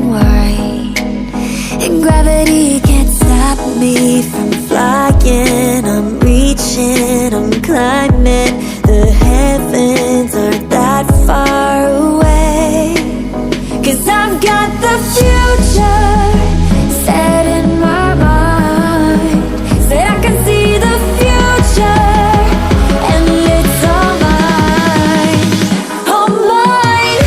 white, and gravity can't stop me from flying. I'm reaching, I'm climbing. The heavens aren't that far away, 'cause I've got the future set in my mind. Said I can see the future, and it's all mine, all mine.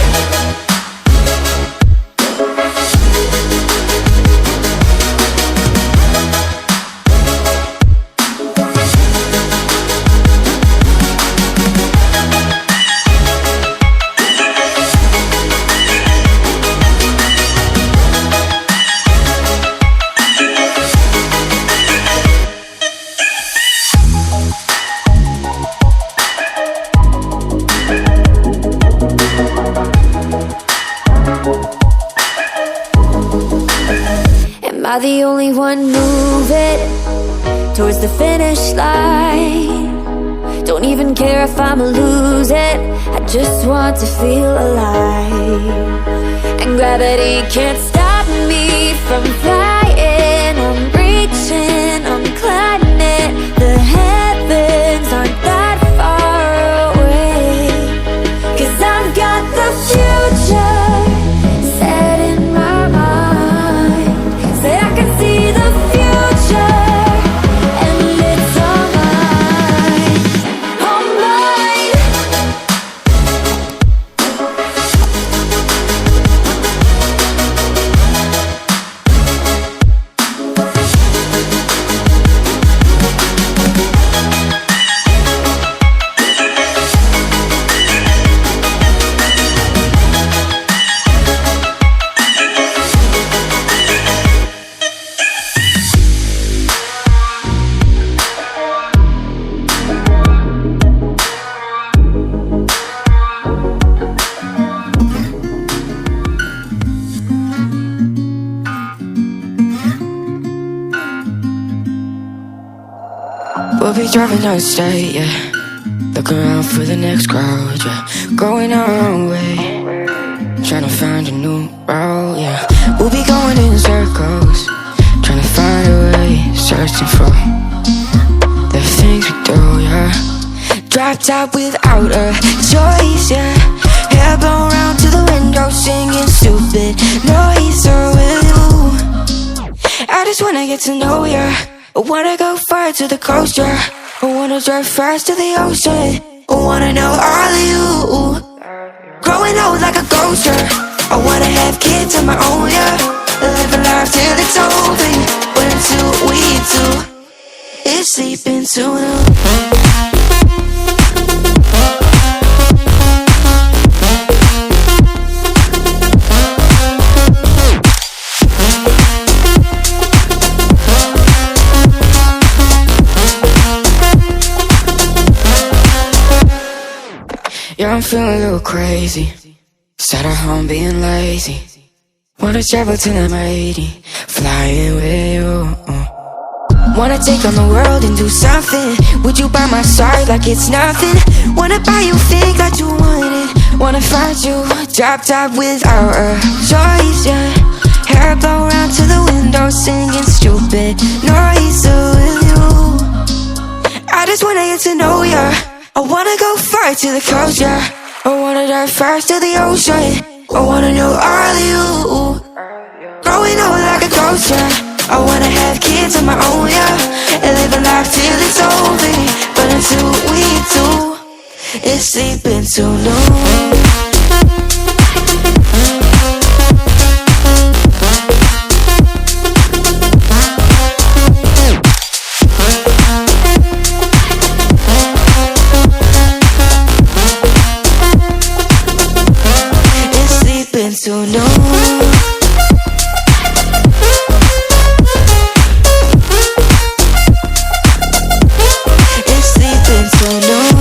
Am I the only one moving towards the finish line? Don't even care if I'ma lose it, I just want to feel alive. And gravity can't stop me from flying. I'm reaching, I'm climbing. The heavens aren't that far away, 'cause I've got the future set in my mind. Say I can see the future, and it's all mine, all mine. We'll be driving down the state, yeah. Looking around for the next crowd, yeah. Going our own way, trying to find a new route, yeah. We'll be going in circles, trying to find a way, searching for the things we do, yeah. Drop top without a choice, yeah. Hair blown round to the window, singing stupid noise with you. I just wanna get to know ya. I wanna go far to the coast, yeah. I wanna drive fast to the ocean. I wanna know all of you. Growing old like a ghost, yeah. I wanna have kids of my own, yeah. Live a life till it's over. But until we do, it's sleeping too long. Yeah, I'm feeling a little crazy. Sat at home being lazy. Wanna travel till I'm 80, flying with you. Wanna take on the world and do something. Would you by my side like it's nothing? Wanna buy you things that you wanted. Wanna find you, drop top without a choice, yeah. Hair blow round to the window, singing stupid noise with you. I just wanna get to know ya. I wanna go far to the coast, yeah. I wanna dive fast to the ocean. I wanna know all of you. Growing old like a ghost, yeah. I wanna have kids of my own, yeah. And live a life till it's over. But until we do, it's sleeping too long. So no, it's sleeping so long.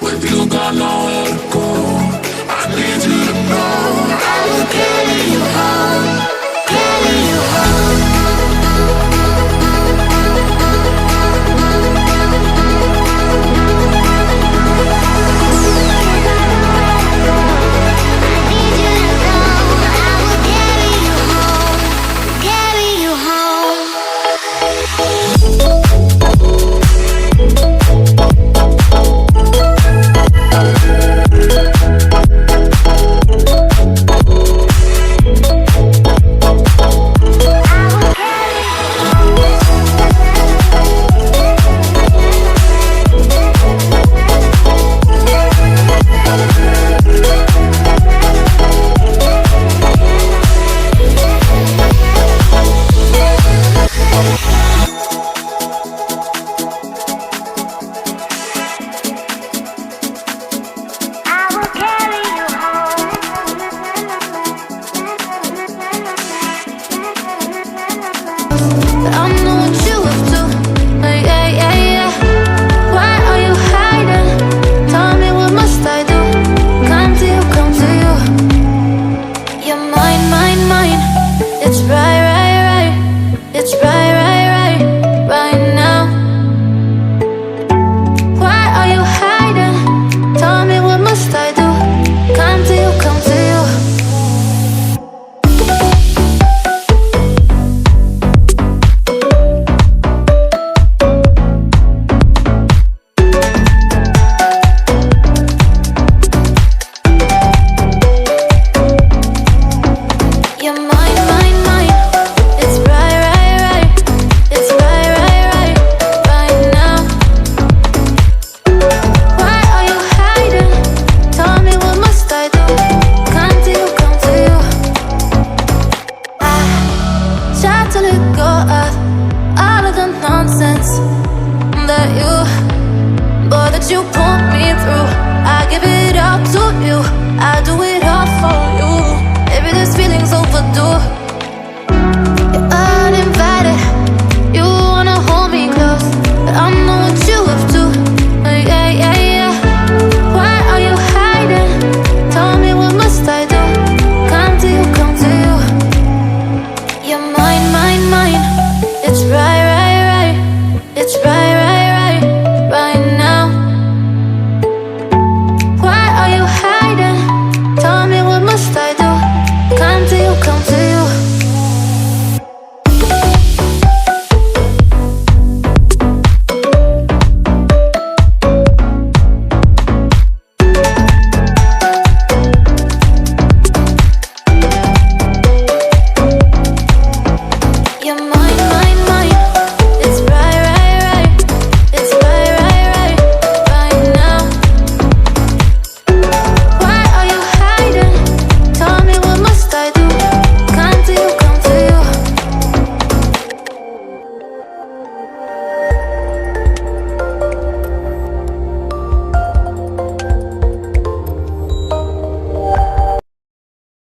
when you got nowhere to go. I need you to know I will carry you home, carry you home. You put me through, I give it up to you, I do it